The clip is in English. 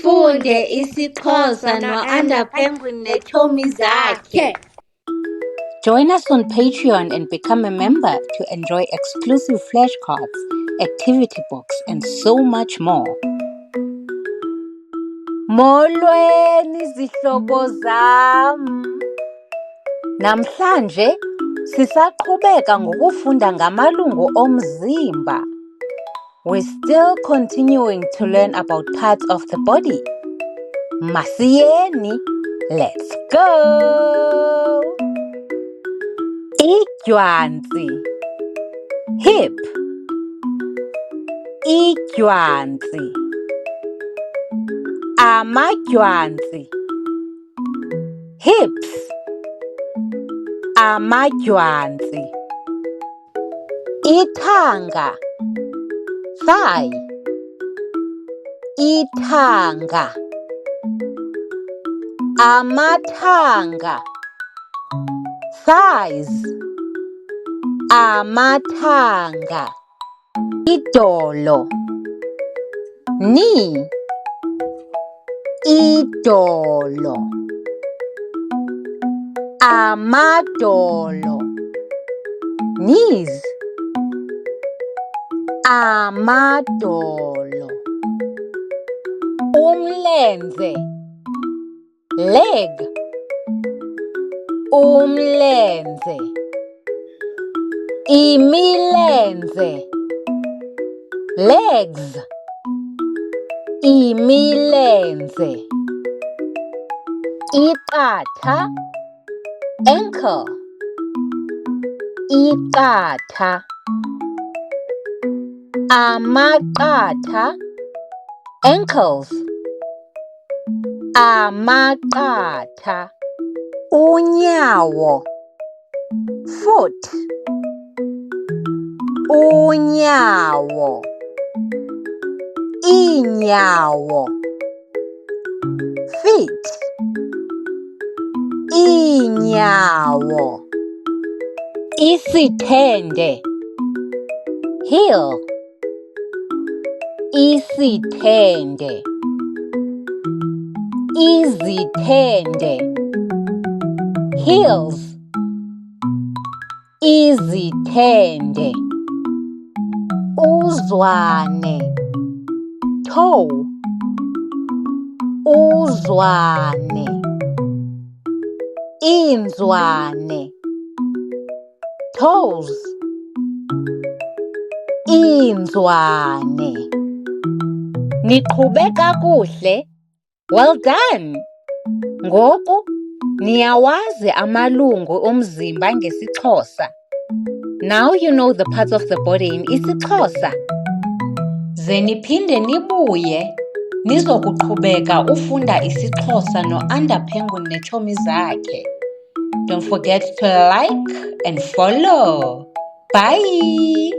ufunde isiXhosa no-Under Penguin neetshomi zakhe. Join us on Patreon and become a member to enjoy exclusive flashcards, activity books, and so much more. Molweni zihlobo zam. Namhlanje sisaqhubeka ngokufunda ngamalungu omzimba. We're still continuing to learn about parts of the body. Masiyeni, let's go! Ijwanzi, hip. Ijwanzi, amajwanzi, hips. Amajwanzi, ithanga, thigh. Ithanga, amathanga, thighs. Amathanga, idolo, knee. Idolo, amadolo, knees. Amadolo, umlenze, leg. Umlenze, imilenze, legs. Imilenze, iqatha, ankle. Iqatha, amaqatha, ankles. Amaqatha, unyawo, foot. Unyawo, iinyawo, feet. Iinyawo, isithende, heel. Isithende, izithende, heels. Izithende, uzwane, toe. Uzwane, inzwane, toes. Inzwane. Niqhube kakuhle. Well done. Ngoku niyawazi amalungu omzimba ngesiXhosa. Now you know the parts of the body in isiXhosa. Ze niphinde nibuye nizokuqhubeka ufunda isiXhosa no-Under Penguin neetshomi zakhe. Don't forget to like and follow. Bye!